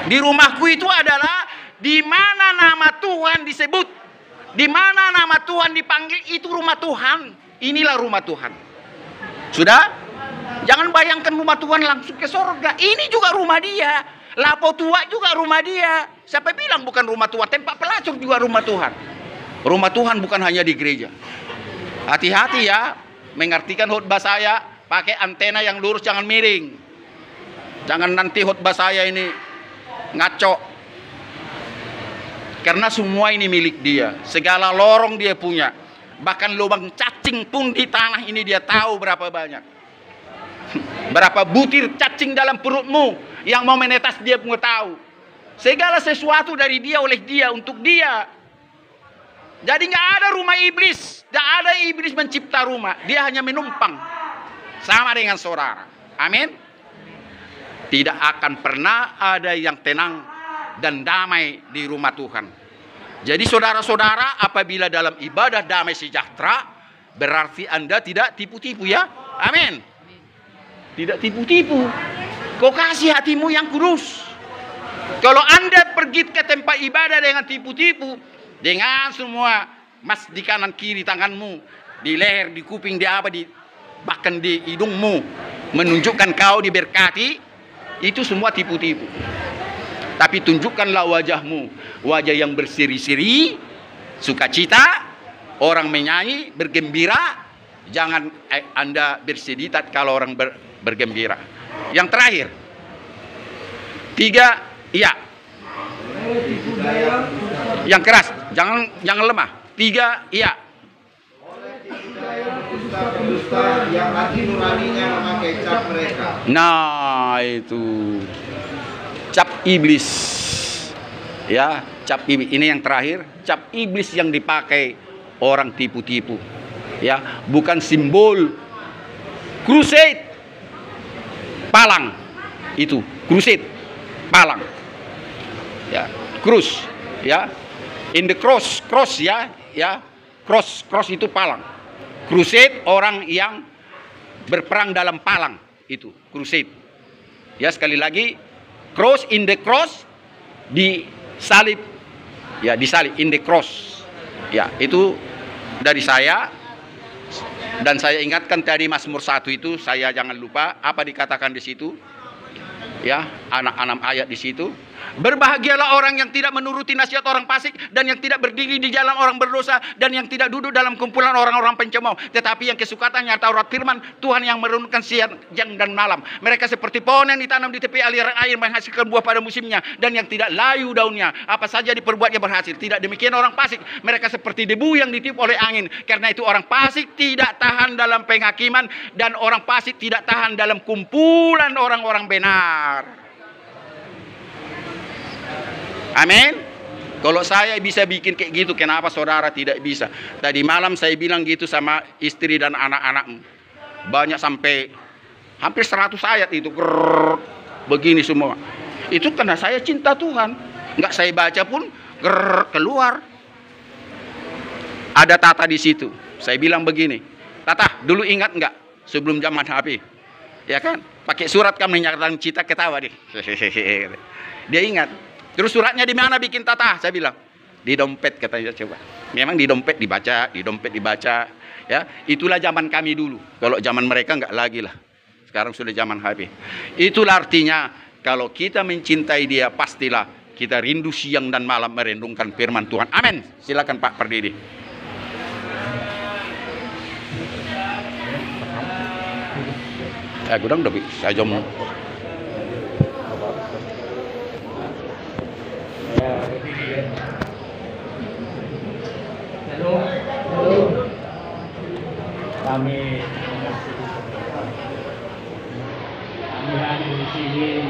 Di rumahku itu adalah di mana nama Tuhan disebut, di mana nama Tuhan dipanggil, itu rumah Tuhan. Inilah rumah Tuhan. Sudah? Jangan bayangkan rumah Tuhan langsung ke surga. Ini juga rumah dia. Lapo tua juga rumah dia. Siapa bilang bukan rumah Tuhan? Tempat pelacur juga rumah Tuhan. Rumah Tuhan bukan hanya di gereja. Hati-hati ya, mengartikan khotbah saya pakai antena yang lurus, jangan miring. Jangan nanti khotbah saya ini ngaco. Karena semua ini milik dia. Segala lorong dia punya. Bahkan lubang cacing pun di tanah ini dia tahu berapa banyak. Berapa butir cacing dalam perutmu yang mau menetas dia pun tahu. Segala sesuatu dari dia, oleh dia, untuk dia. Jadi nggak ada rumah iblis. Nggak ada iblis mencipta rumah. Dia hanya menumpang. Sama dengan saudara. Amin. Tidak akan pernah ada yang tenang dan damai di rumah Tuhan. Jadi saudara-saudara, apabila dalam ibadah damai sejahtera, berarti Anda tidak tipu-tipu ya. Amin. Tidak tipu-tipu. Kau kasih hatimu yang kudus. Kalau Anda pergi ke tempat ibadah dengan tipu-tipu, dengan semua emas di kanan kiri tanganmu, di leher, di kuping, di apa, bahkan di hidungmu, menunjukkan kau diberkati, itu semua tipu-tipu. Tapi tunjukkanlah wajahmu, wajah yang berseri-seri, sukacita, orang menyanyi, bergembira. Jangan Anda bersedih kalau orang bergembira. Yang terakhir, 3, iya. Yang keras, jangan lemah. 3, iya. Pendusta yang hati nuraninya memakai cap mereka. Nah, itu cap iblis. Ya, cap iblis ini yang terakhir, cap iblis yang dipakai orang tipu-tipu. Ya, bukan simbol crusade palang. Itu, crusade palang. Ya, krus, ya. In the cross ya, ya. Cross itu palang. Crusade orang yang berperang dalam palang, itu crusade. Ya, sekali lagi, cross, in the cross, disalib. Ya, disalib, in the cross. Ya, itu dari saya. Dan saya ingatkan tadi Mazmur 1 itu, saya jangan lupa apa dikatakan di situ. Ya, anak-anak ayat di situ. Berbahagialah orang yang tidak menuruti nasihat orang fasik, dan yang tidak berdiri di jalan orang berdosa, dan yang tidak duduk dalam kumpulan orang-orang pencemooh, tetapi yang kesukaannya Taurat firman Tuhan yang merenungkan siang dan malam. Mereka seperti pohon yang ditanam di tepi aliran air, menghasilkan buah pada musimnya, dan yang tidak layu daunnya, apa saja diperbuatnya berhasil. Tidak demikian orang fasik, mereka seperti debu yang ditiup oleh angin. Karena itu orang fasik tidak tahan dalam penghakiman, dan orang fasik tidak tahan dalam kumpulan orang-orang benar. Amin. Kalau saya bisa bikin kayak gitu, kenapa saudara tidak bisa? Tadi malam saya bilang gitu sama istri dan anak-anakmu. Banyak sampai hampir 100 ayat itu. Begini semua. Itu karena saya cinta Tuhan. Enggak saya baca pun keluar. Ada Tata di situ. Saya bilang begini. Tata, dulu ingat enggak sebelum zaman HP? Ya kan? Pakai surat kami menyatakan cita, ketawa deh. Dia ingat. Terus suratnya di mana bikin Tata? Saya bilang di dompet, katanya. Coba. Memang di dompet dibaca, di dompet dibaca. Ya, itulah zaman kami dulu. Kalau zaman mereka enggak lagi lah. Sekarang sudah zaman HP. Itulah artinya kalau kita mencintai Dia, pastilah kita rindu siang dan malam merendungkan firman Tuhan. Amin. Silakan Pak Pardidi. Gudang udah saya jom. Halo. Kami hadir di sini.